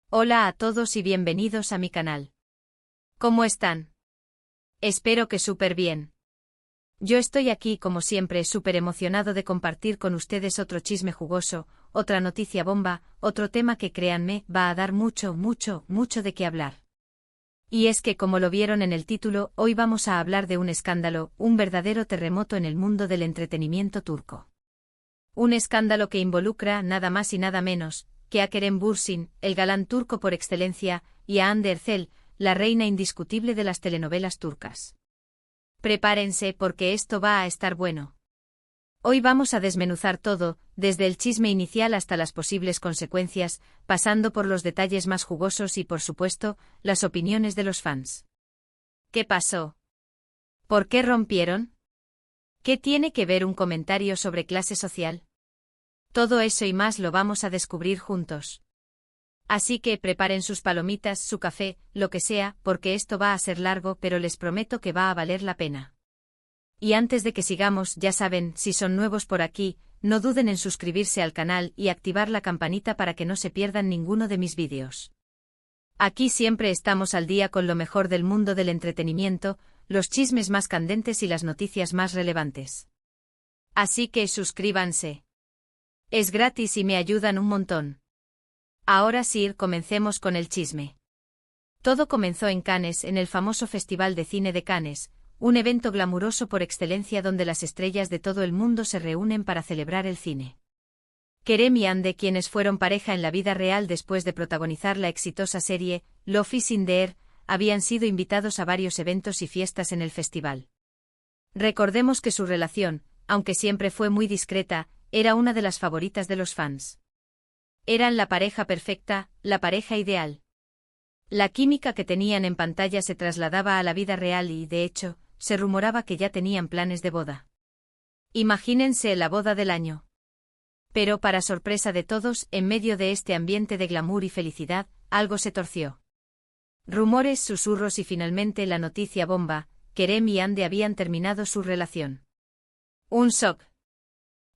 Hola a todos y bienvenidos a mi canal. ¿Cómo están? Espero que súper bien. Yo estoy aquí como siempre súper emocionado de compartir con ustedes otro chisme jugoso, otra noticia bomba, otro tema que créanme va a dar mucho de qué hablar. Y es que como lo vieron en el título, hoy vamos a hablar de un escándalo, un verdadero terremoto en el mundo del entretenimiento turco. Un escándalo que involucra nada más y nada menos que a Kerem Bürsin, el galán turco por excelencia, y a Hande Erçel, la reina indiscutible de las telenovelas turcas. Prepárense porque esto va a estar bueno. Hoy vamos a desmenuzar todo, desde el chisme inicial hasta las posibles consecuencias, pasando por los detalles más jugosos y por supuesto, las opiniones de los fans. ¿Qué pasó? ¿Por qué rompieron? ¿Qué tiene que ver un comentario sobre clase social? Todo eso y más lo vamos a descubrir juntos. Así que preparen sus palomitas, su café, lo que sea, porque esto va a ser largo pero les prometo que va a valer la pena. Y antes de que sigamos, ya saben, si son nuevos por aquí, no duden en suscribirse al canal y activar la campanita para que no se pierdan ninguno de mis vídeos. Aquí siempre estamos al día con lo mejor del mundo del entretenimiento, los chismes más candentes y las noticias más relevantes. Así que suscríbanse. Es gratis y me ayudan un montón. Ahora sí, comencemos con el chisme. Todo comenzó en Cannes, en el famoso Festival de Cine de Cannes, un evento glamuroso por excelencia donde las estrellas de todo el mundo se reúnen para celebrar el cine. Kerem y Hande, quienes fueron pareja en la vida real después de protagonizar la exitosa serie Love is in the Air, habían sido invitados a varios eventos y fiestas en el festival. Recordemos que su relación, aunque siempre fue muy discreta, era una de las favoritas de los fans. Eran la pareja perfecta, la pareja ideal. La química que tenían en pantalla se trasladaba a la vida real y, de hecho, se rumoraba que ya tenían planes de boda. Imagínense la boda del año. Pero para sorpresa de todos, en medio de este ambiente de glamour y felicidad, algo se torció. Rumores, susurros y finalmente la noticia bomba: Kerem y Hande habían terminado su relación. Un shock.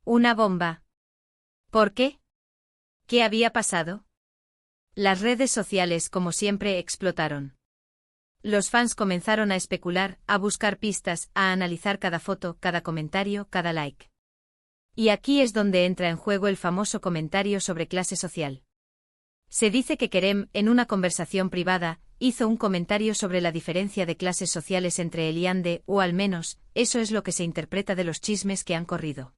Una bomba. ¿Por qué? ¿Qué había pasado? Las redes sociales, como siempre, explotaron. Los fans comenzaron a especular, a buscar pistas, a analizar cada foto, cada comentario, cada like. Y aquí es donde entra en juego el famoso comentario sobre clase social. Se dice que Kerem, en una conversación privada, hizo un comentario sobre la diferencia de clases sociales entre él y Hande, o al menos, eso es lo que se interpreta de los chismes que han corrido.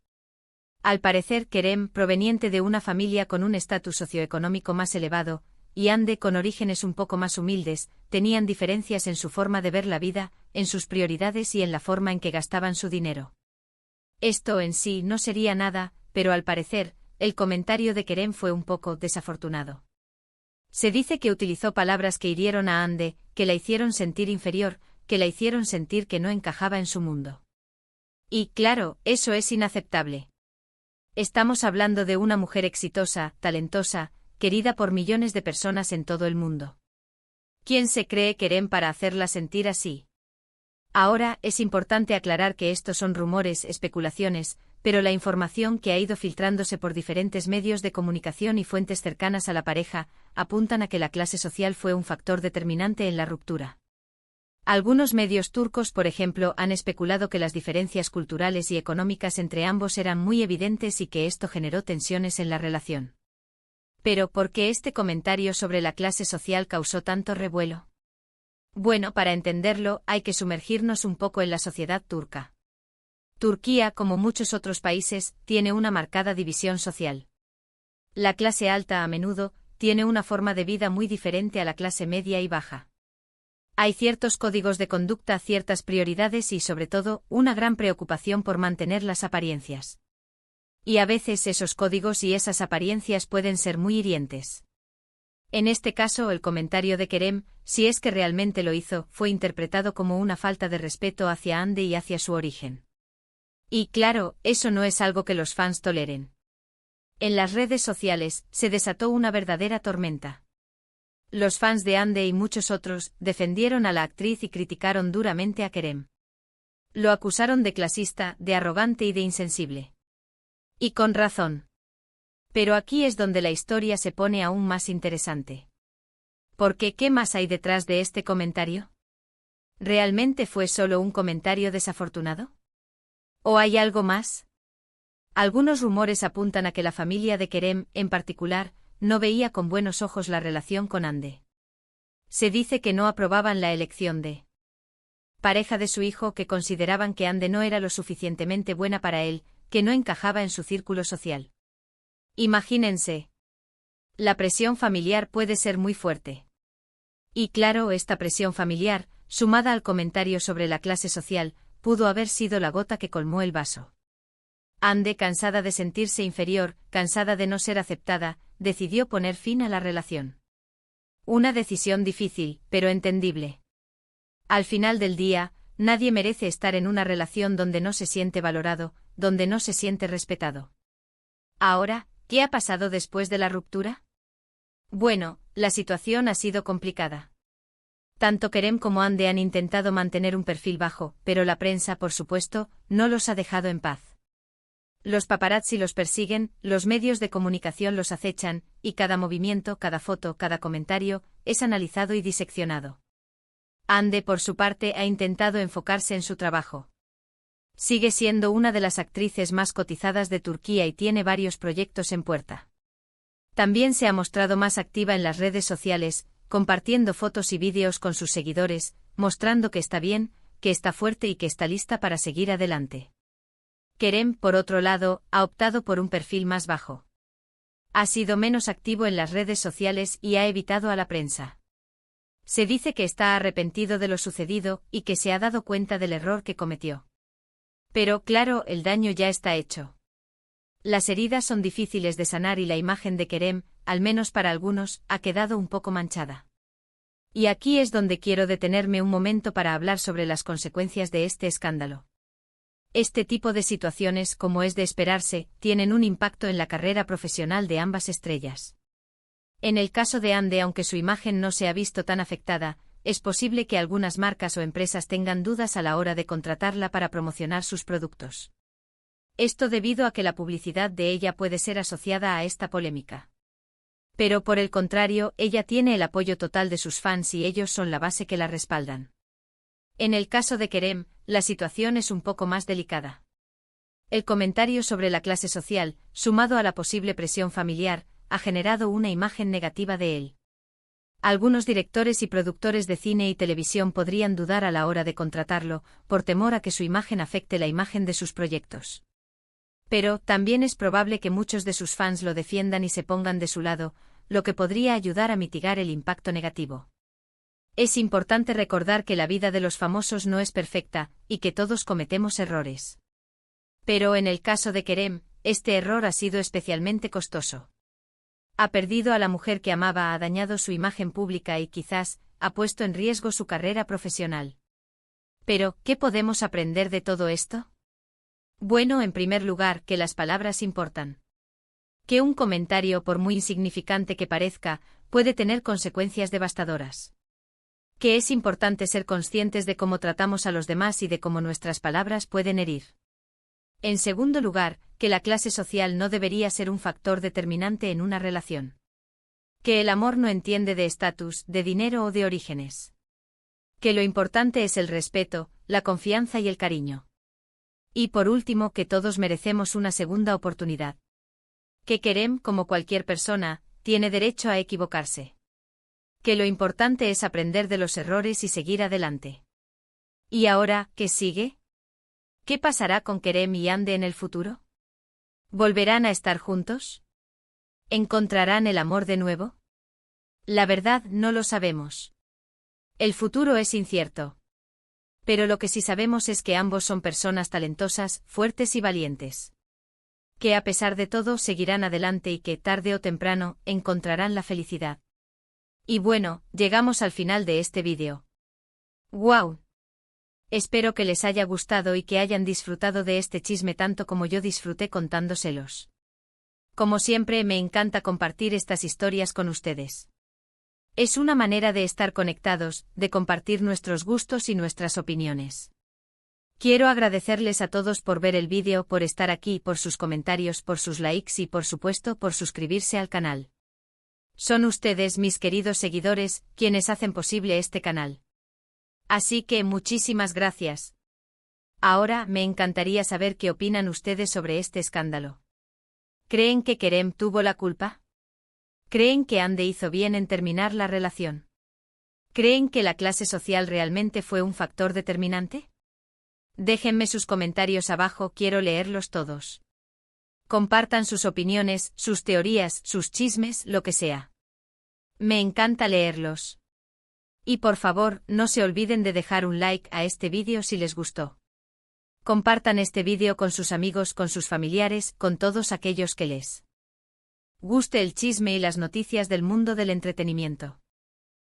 Al parecer Kerem, proveniente de una familia con un estatus socioeconómico más elevado, y Hande con orígenes un poco más humildes, tenían diferencias en su forma de ver la vida, en sus prioridades y en la forma en que gastaban su dinero. Esto en sí no sería nada, pero al parecer, el comentario de Kerem fue un poco desafortunado. Se dice que utilizó palabras que hirieron a Hande, que la hicieron sentir inferior, que la hicieron sentir que no encajaba en su mundo. Y, claro, eso es inaceptable. Estamos hablando de una mujer exitosa, talentosa, querida por millones de personas en todo el mundo. ¿Quién se cree Kerem para hacerla sentir así? Ahora, es importante aclarar que estos son rumores, especulaciones, pero la información que ha ido filtrándose por diferentes medios de comunicación y fuentes cercanas a la pareja, apuntan a que la clase social fue un factor determinante en la ruptura. Algunos medios turcos, por ejemplo, han especulado que las diferencias culturales y económicas entre ambos eran muy evidentes y que esto generó tensiones en la relación. Pero, ¿por qué este comentario sobre la clase social causó tanto revuelo? Bueno, para entenderlo, hay que sumergirnos un poco en la sociedad turca. Turquía, como muchos otros países, tiene una marcada división social. La clase alta a menudo tiene una forma de vida muy diferente a la clase media y baja. Hay ciertos códigos de conducta, ciertas prioridades y, sobre todo, una gran preocupación por mantener las apariencias. Y a veces esos códigos y esas apariencias pueden ser muy hirientes. En este caso, el comentario de Kerem, si es que realmente lo hizo, fue interpretado como una falta de respeto hacia Hande y hacia su origen. Y claro, eso no es algo que los fans toleren. En las redes sociales, se desató una verdadera tormenta. Los fans de Hande y muchos otros defendieron a la actriz y criticaron duramente a Kerem. Lo acusaron de clasista, de arrogante y de insensible. Y con razón. Pero aquí es donde la historia se pone aún más interesante. Porque, ¿qué más hay detrás de este comentario? ¿Realmente fue solo un comentario desafortunado? ¿O hay algo más? Algunos rumores apuntan a que la familia de Kerem, en particular, no veía con buenos ojos la relación con Hande. Se dice que no aprobaban la elección de pareja de su hijo, que consideraban que Hande no era lo suficientemente buena para él, que no encajaba en su círculo social. Imagínense. La presión familiar puede ser muy fuerte. Y claro, esta presión familiar, sumada al comentario sobre la clase social, pudo haber sido la gota que colmó el vaso. Hande, cansada de sentirse inferior, cansada de no ser aceptada, decidió poner fin a la relación. Una decisión difícil, pero entendible. Al final del día, nadie merece estar en una relación donde no se siente valorado, donde no se siente respetado. Ahora, ¿qué ha pasado después de la ruptura? Bueno, la situación ha sido complicada. Tanto Kerem como Hande han intentado mantener un perfil bajo, pero la prensa, por supuesto, no los ha dejado en paz. Los paparazzi los persiguen, los medios de comunicación los acechan, y cada movimiento, cada foto, cada comentario, es analizado y diseccionado. Hande, por su parte, ha intentado enfocarse en su trabajo. Sigue siendo una de las actrices más cotizadas de Turquía y tiene varios proyectos en puerta. También se ha mostrado más activa en las redes sociales, compartiendo fotos y vídeos con sus seguidores, mostrando que está bien, que está fuerte y que está lista para seguir adelante. Kerem, por otro lado, ha optado por un perfil más bajo. Ha sido menos activo en las redes sociales y ha evitado a la prensa. Se dice que está arrepentido de lo sucedido y que se ha dado cuenta del error que cometió. Pero, claro, el daño ya está hecho. Las heridas son difíciles de sanar y la imagen de Kerem, al menos para algunos, ha quedado un poco manchada. Y aquí es donde quiero detenerme un momento para hablar sobre las consecuencias de este escándalo. Este tipo de situaciones, como es de esperarse, tienen un impacto en la carrera profesional de ambas estrellas. En el caso de Hande, aunque su imagen no se ha visto tan afectada, es posible que algunas marcas o empresas tengan dudas a la hora de contratarla para promocionar sus productos. Esto debido a que la publicidad de ella puede ser asociada a esta polémica. Pero por el contrario, ella tiene el apoyo total de sus fans y ellos son la base que la respaldan. En el caso de Kerem, la situación es un poco más delicada. El comentario sobre la clase social, sumado a la posible presión familiar, ha generado una imagen negativa de él. Algunos directores y productores de cine y televisión podrían dudar a la hora de contratarlo, por temor a que su imagen afecte la imagen de sus proyectos. Pero, también es probable que muchos de sus fans lo defiendan y se pongan de su lado, lo que podría ayudar a mitigar el impacto negativo. Es importante recordar que la vida de los famosos no es perfecta, y que todos cometemos errores. Pero en el caso de Kerem, este error ha sido especialmente costoso. Ha perdido a la mujer que amaba, ha dañado su imagen pública y quizás, ha puesto en riesgo su carrera profesional. Pero, ¿qué podemos aprender de todo esto? Bueno, en primer lugar, que las palabras importan. Que un comentario, por muy insignificante que parezca, puede tener consecuencias devastadoras. Que es importante ser conscientes de cómo tratamos a los demás y de cómo nuestras palabras pueden herir. En segundo lugar, que la clase social no debería ser un factor determinante en una relación. Que el amor no entiende de estatus, de dinero o de orígenes. Que lo importante es el respeto, la confianza y el cariño. Y por último, que todos merecemos una segunda oportunidad. Que Kerem, como cualquier persona, tiene derecho a equivocarse. Que lo importante es aprender de los errores y seguir adelante. ¿Y ahora, qué sigue? ¿Qué pasará con Kerem y Hande en el futuro? ¿Volverán a estar juntos? ¿Encontrarán el amor de nuevo? La verdad, no lo sabemos. El futuro es incierto. Pero lo que sí sabemos es que ambos son personas talentosas, fuertes y valientes. Que a pesar de todo seguirán adelante y que, tarde o temprano, encontrarán la felicidad. Y bueno, llegamos al final de este vídeo. ¡Guau! Espero que les haya gustado y que hayan disfrutado de este chisme tanto como yo disfruté contándoselos. Como siempre, me encanta compartir estas historias con ustedes. Es una manera de estar conectados, de compartir nuestros gustos y nuestras opiniones. Quiero agradecerles a todos por ver el vídeo, por estar aquí, por sus comentarios, por sus likes y por supuesto por suscribirse al canal. Son ustedes, mis queridos seguidores, quienes hacen posible este canal. Así que muchísimas gracias. Ahora me encantaría saber qué opinan ustedes sobre este escándalo. ¿Creen que Kerem tuvo la culpa? ¿Creen que Andy hizo bien en terminar la relación? ¿Creen que la clase social realmente fue un factor determinante? Déjenme sus comentarios abajo, quiero leerlos todos. Compartan sus opiniones, sus teorías, sus chismes, lo que sea. Me encanta leerlos. Y por favor, no se olviden de dejar un like a este vídeo si les gustó. Compartan este vídeo con sus amigos, con sus familiares, con todos aquellos que les guste el chisme y las noticias del mundo del entretenimiento.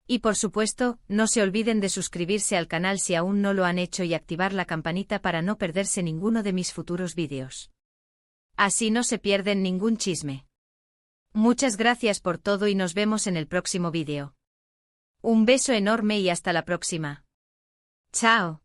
Y por supuesto, no se olviden de suscribirse al canal si aún no lo han hecho y activar la campanita para no perderse ninguno de mis futuros vídeos. Así no se pierden ningún chisme. Muchas gracias por todo y nos vemos en el próximo vídeo. Un beso enorme y hasta la próxima. Chao.